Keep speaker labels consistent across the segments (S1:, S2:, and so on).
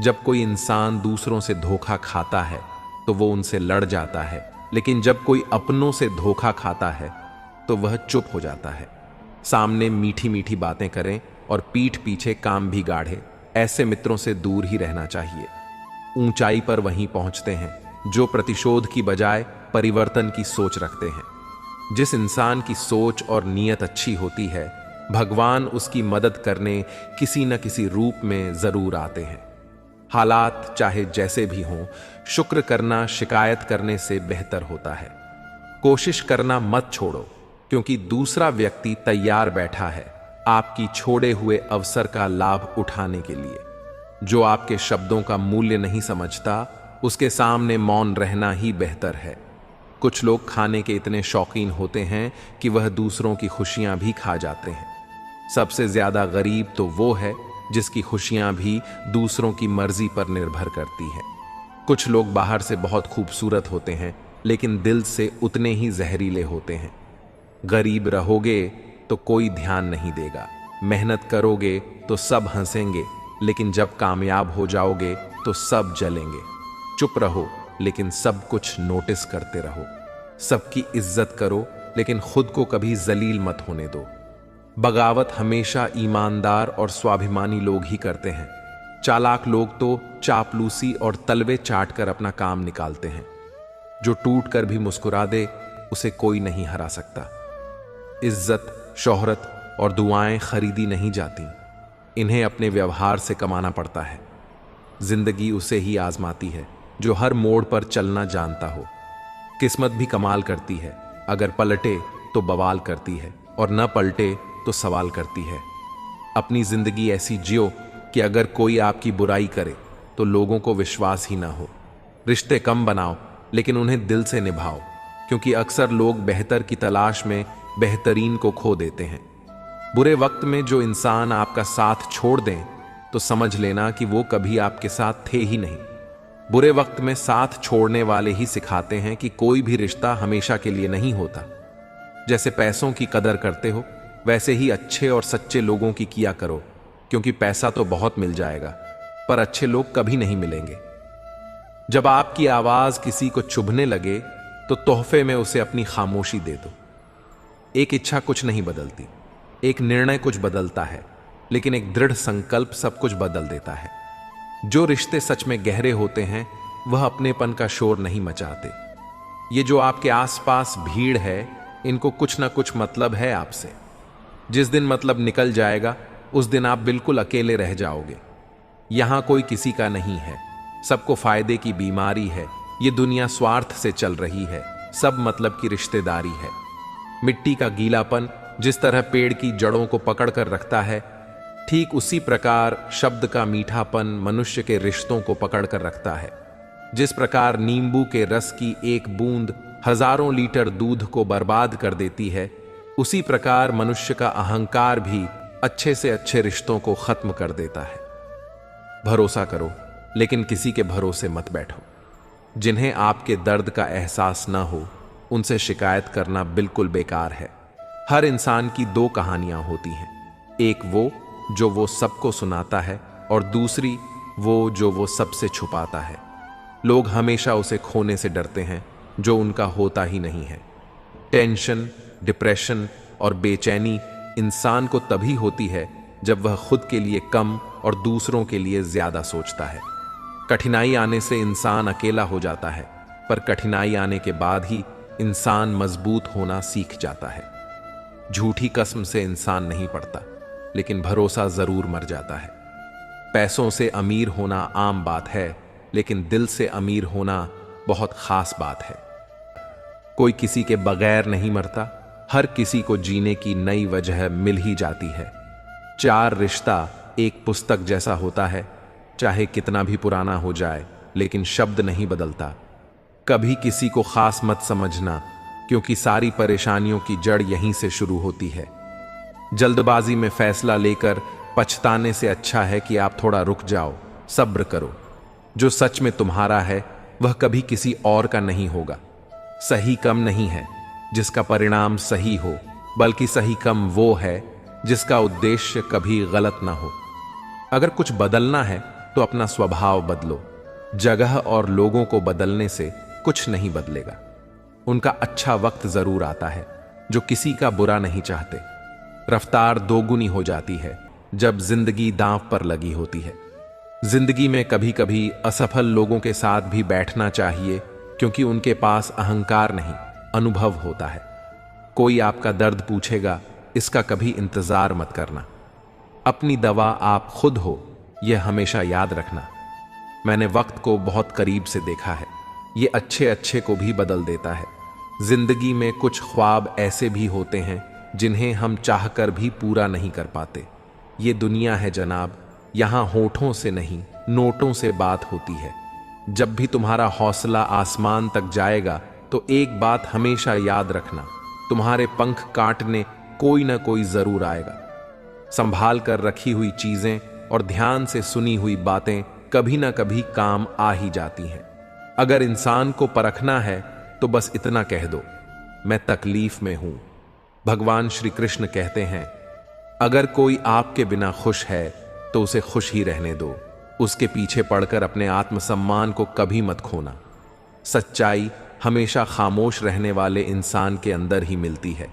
S1: जब कोई इंसान दूसरों से धोखा खाता है तो वो उनसे लड़ जाता है, लेकिन जब कोई अपनों से धोखा खाता है तो वह चुप हो जाता है। सामने मीठी मीठी बातें करें और पीठ पीछे काम भी गाढ़े, ऐसे मित्रों से दूर ही रहना चाहिए। ऊंचाई पर वहीं पहुंचते हैं जो प्रतिशोध की बजाय परिवर्तन की सोच रखते हैं। जिस इंसान की सोच और नीयत अच्छी होती है, भगवान उसकी मदद करने किसी न किसी रूप में जरूर आते हैं। हालात चाहे जैसे भी हों, शुक्र करना शिकायत करने से बेहतर होता है। कोशिश करना मत छोड़ो, क्योंकि दूसरा व्यक्ति तैयार बैठा है आपकी छोड़े हुए अवसर का लाभ उठाने के लिए। जो आपके शब्दों का मूल्य नहीं समझता, उसके सामने मौन रहना ही बेहतर है। कुछ लोग खाने के इतने शौकीन होते हैं कि वह दूसरों की खुशियां भी खा जाते हैं। सबसे ज्यादा गरीब तो वो है जिसकी खुशियां भी दूसरों की मर्जी पर निर्भर करती है। कुछ लोग बाहर से बहुत खूबसूरत होते हैं, लेकिन दिल से उतने ही जहरीले होते हैं। गरीब रहोगे तो कोई ध्यान नहीं देगा, मेहनत करोगे तो सब हंसेंगे, लेकिन जब कामयाब हो जाओगे तो सब जलेंगे। चुप रहो लेकिन सब कुछ नोटिस करते रहो। सबकी इज्जत करो लेकिन खुद को कभी जलील मत होने दो। बगावत हमेशा ईमानदार और स्वाभिमानी लोग ही करते हैं। चालाक लोग तो चापलूसी और तलवे चाट कर अपना काम निकालते हैं। जो टूट कर भी मुस्कुरा दे, उसे कोई नहीं हरा सकता। इज्जत, शोहरत और दुआएं खरीदी नहीं जाती, इन्हें अपने व्यवहार से कमाना पड़ता है। जिंदगी उसे ही आजमाती है जो हर मोड़ पर चलना जानता हो। किस्मत भी कमाल करती है, अगर पलटे तो बवाल करती है और न पलटे तो सवाल करती है। अपनी जिंदगी ऐसी जियो कि अगर कोई आपकी बुराई करे तो लोगों को विश्वास ही ना हो। रिश्ते कम बनाओ लेकिन उन्हें दिल से निभाओ, क्योंकि अक्सर लोग बेहतर की तलाश में बेहतरीन को खो देते हैं। बुरे वक्त में जो इंसान आपका साथ छोड़ दें तो समझ लेना कि वो कभी आपके साथ थे ही नहीं। बुरे वक्त में साथ छोड़ने वाले ही सिखाते हैं कि कोई भी रिश्ता हमेशा के लिए नहीं होता। जैसे पैसों की कदर करते हो, वैसे ही अच्छे और सच्चे लोगों की किया करो, क्योंकि पैसा तो बहुत मिल जाएगा पर अच्छे लोग कभी नहीं मिलेंगे। जब आपकी आवाज किसी को चुभने लगे तो तोहफे में उसे अपनी खामोशी दे दो। एक इच्छा कुछ नहीं बदलती, एक निर्णय कुछ बदलता है, लेकिन एक दृढ़ संकल्प सब कुछ बदल देता है। जो रिश्ते सच में गहरे होते हैं वह अपनेपन का शोर नहीं मचाते। ये जो आपके आसपास भीड़ है, इनको कुछ ना कुछ मतलब है आपसे। जिस दिन मतलब निकल जाएगा उस दिन आप बिल्कुल अकेले रह जाओगे। यहां कोई किसी का नहीं है, सबको फायदे की बीमारी है। ये दुनिया स्वार्थ से चल रही है, सब मतलब की रिश्तेदारी है। मिट्टी का गीलापन जिस तरह पेड़ की जड़ों को पकड़ कर रखता है, ठीक उसी प्रकार शब्द का मीठापन मनुष्य के रिश्तों को पकड़ कर रखता है। जिस प्रकार नींबू के रस की एक बूंद हजारों लीटर दूध को बर्बाद कर देती है, उसी प्रकार मनुष्य का अहंकार भी अच्छे से अच्छे रिश्तों को खत्म कर देता है। भरोसा करो लेकिन किसी के भरोसे मत बैठो। जिन्हें आपके दर्द का एहसास ना हो, उनसे शिकायत करना बिल्कुल बेकार है। हर इंसान की दो कहानियां होती हैं, एक वो सबको सुनाता है और दूसरी वो जो सबसे छुपाता है। लोग हमेशा उसे खोने से डरते हैं जो उनका होता ही नहीं है। टेंशन, डिप्रेशन और बेचैनी इंसान को तभी होती है जब वह खुद के लिए कम और दूसरों के लिए ज्यादा सोचता है। कठिनाई आने से इंसान अकेला हो जाता है, पर कठिनाई आने के बाद ही इंसान मजबूत होना सीख जाता है। झूठी कसम से इंसान नहीं पड़ता, लेकिन भरोसा जरूर मर जाता है। पैसों से अमीर होना आम बात है, लेकिन दिल से अमीर होना बहुत खास बात है। कोई किसी के बगैर नहीं मरता, हर किसी को जीने की नई वजह मिल ही जाती है। चार रिश्ता एक पुस्तक जैसा होता है, चाहे कितना भी पुराना हो जाए, लेकिन शब्द नहीं बदलता। कभी किसी को खास मत समझना, क्योंकि सारी परेशानियों की जड़ यहीं से शुरू होती है। जल्दबाजी में फैसला लेकर पछताने से अच्छा है कि आप थोड़ा रुक जाओ, सब्र करो। जो सच में तुम्हारा है वह कभी किसी और का नहीं होगा। सही कम नहीं है जिसका परिणाम सही हो, बल्कि सही कम वो है जिसका उद्देश्य कभी गलत ना हो। अगर कुछ बदलना है तो अपना स्वभाव बदलो। जगह और लोगों को बदलने से कुछ नहीं बदलेगा। उनका अच्छा वक्त जरूर आता है जो किसी का बुरा नहीं चाहते। रफ्तार दोगुनी हो जाती है जब जिंदगी दांव पर लगी होती है। जिंदगी में कभी कभी असफल लोगों के साथ भी बैठना चाहिए, क्योंकि उनके पास अहंकार नहीं, अनुभव होता है। कोई आपका दर्द पूछेगा, इसका कभी इंतजार मत करना। अपनी दवा आप खुद हो, यह हमेशा याद रखना। मैंने वक्त को बहुत करीब से देखा है, ये अच्छे अच्छे को भी बदल देता है। जिंदगी में कुछ ख्वाब ऐसे भी होते हैं जिन्हें हम चाहकर भी पूरा नहीं कर पाते। ये दुनिया है जनाब, यहां होठों से नहीं नोटों से बात होती है। जब भी तुम्हारा हौसला आसमान तक जाएगा तो एक बात हमेशा याद रखना, तुम्हारे पंख काटने कोई ना कोई जरूर आएगा। संभाल कर रखी हुई चीजें और ध्यान से सुनी हुई बातें कभी ना कभी काम आ ही जाती हैं। अगर इंसान को परखना है तो बस इतना कह दो, मैं तकलीफ में हूं। भगवान श्री कृष्ण कहते हैं, अगर कोई आपके बिना खुश है तो उसे खुश ही रहने दो। उसके पीछे पड़कर अपने आत्मसम्मान को कभी मत खोना। सच्चाई हमेशा खामोश रहने वाले इंसान के अंदर ही मिलती है।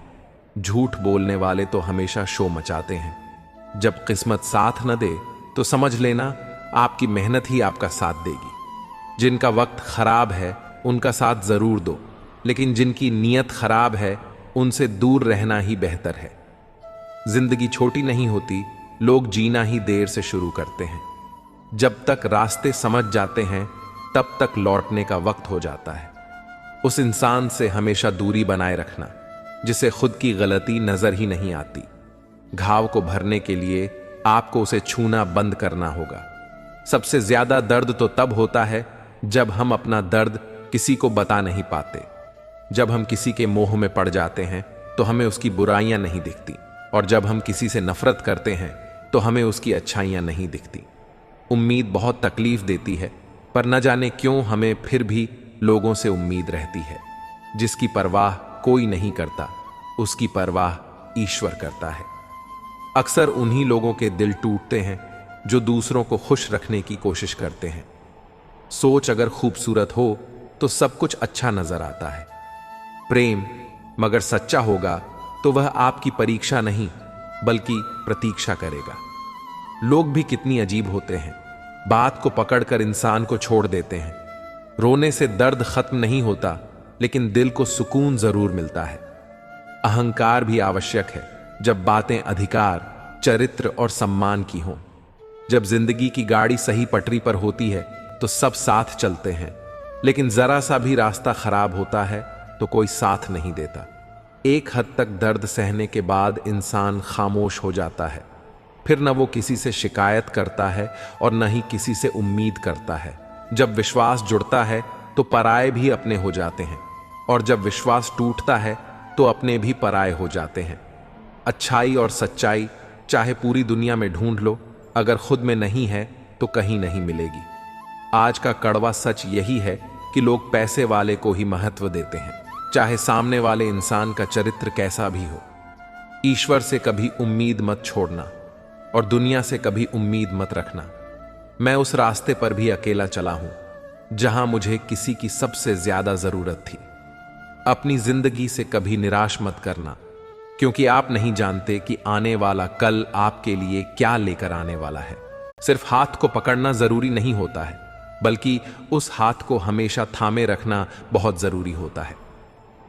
S1: झूठ बोलने वाले तो हमेशा शो मचाते हैं। जब किस्मत साथ न दे तो समझ लेना आपकी मेहनत ही आपका साथ देगी। जिनका वक्त खराब है उनका साथ जरूर दो, लेकिन जिनकी नीयत खराब है उनसे दूर रहना ही बेहतर है। जिंदगी छोटी नहीं होती, लोग जीना ही देर से शुरू करते हैं। जब तक रास्ते समझ जाते हैं तब तक लौटने का वक्त हो जाता है। उस इंसान से हमेशा दूरी बनाए रखना जिसे खुद की गलती नजर ही नहीं आती। घाव को भरने के लिए आपको उसे छूना बंद करना होगा। सबसे ज्यादा दर्द तो तब होता है जब हम अपना दर्द किसी को बता नहीं पाते। जब हम किसी के मोह में पड़ जाते हैं तो हमें उसकी बुराइयां नहीं दिखती, और जब हम किसी से नफरत करते हैं तो हमें उसकी अच्छाइयां नहीं दिखती। उम्मीद बहुत तकलीफ देती है, पर न जाने क्यों हमें फिर भी लोगों से उम्मीद रहती है। जिसकी परवाह कोई नहीं करता, उसकी परवाह ईश्वर करता है। अक्सर उन्हीं लोगों के दिल टूटते हैं जो दूसरों को खुश रखने की कोशिश करते हैं। सोच अगर खूबसूरत हो तो सब कुछ अच्छा नजर आता है। प्रेम मगर सच्चा होगा तो वह आपकी परीक्षा नहीं बल्कि प्रतीक्षा करेगा। लोग भी कितनी अजीब होते हैं, बात को पकड़कर इंसान को छोड़ देते हैं। रोने से दर्द खत्म नहीं होता, लेकिन दिल को सुकून जरूर मिलता है। अहंकार भी आवश्यक है जब बातें अधिकार, चरित्र और सम्मान की हों। जब जिंदगी की गाड़ी सही पटरी पर होती है तो सब साथ चलते हैं, लेकिन जरा सा भी रास्ता खराब होता है तो कोई साथ नहीं देता। एक हद तक दर्द सहने के बाद इंसान खामोश हो जाता है। फिर न वो किसी से शिकायत करता है और न ही किसी से उम्मीद करता है। जब विश्वास जुड़ता है तो पराये भी अपने हो जाते हैं, और जब विश्वास टूटता है तो अपने भी पराये हो जाते हैं। अच्छाई और सच्चाई चाहे पूरी दुनिया में ढूंढ लो, अगर खुद में नहीं है तो कहीं नहीं मिलेगी। आज का कड़वा सच यही है कि लोग पैसे वाले को ही महत्व देते हैं, चाहे सामने वाले इंसान का चरित्र कैसा भी हो। ईश्वर से कभी उम्मीद मत छोड़ना और दुनिया से कभी उम्मीद मत रखना। मैं उस रास्ते पर भी अकेला चला हूं जहां मुझे किसी की सबसे ज्यादा जरूरत थी। अपनी जिंदगी से कभी निराश मत करना, क्योंकि आप नहीं जानते कि आने वाला कल आपके लिए क्या लेकर आने वाला है। सिर्फ हाथ को पकड़ना जरूरी नहीं होता है, बल्कि उस हाथ को हमेशा थामे रखना बहुत जरूरी होता है।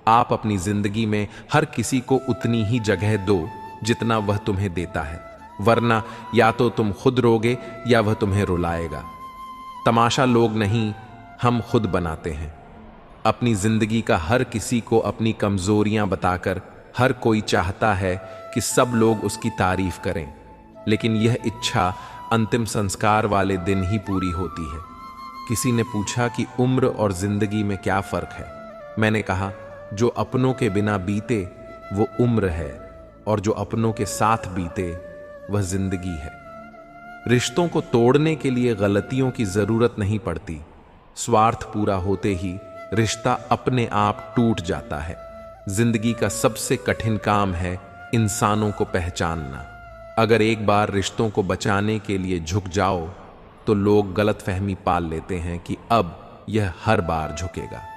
S1: आप अपनी जिंदगी में हर किसी को उतनी ही जगह दो जितना वह तुम्हें देता है, वरना या तो तुम खुद रोगे या वह तुम्हें रुलाएगा। तमाशा लोग नहीं, हम खुद बनाते हैं। अपनी जिंदगी का हर किसी को अपनी कमजोरियां बताकर हर कोई चाहता है कि सब लोग उसकी तारीफ करें, लेकिन यह इच्छा अंतिम संस्कार वाले दिन ही पूरी होती है। किसी ने पूछा कि उम्र और जिंदगी में क्या फर्क है। मैंने कहा, जो अपनों के बिना बीते वो उम्र है, और जो अपनों के साथ बीते वह जिंदगी है। रिश्तों को तोड़ने के लिए गलतियों की जरूरत नहीं पड़ती। स्वार्थ पूरा होते ही रिश्ता अपने आप टूट जाता है। जिंदगी का सबसे कठिन काम है इंसानों को पहचानना। अगर एक बार रिश्तों को बचाने के लिए झुक जाओ तो लोग गलतफहमी पाल लेते हैं कि अब यह हर बार झुकेगा।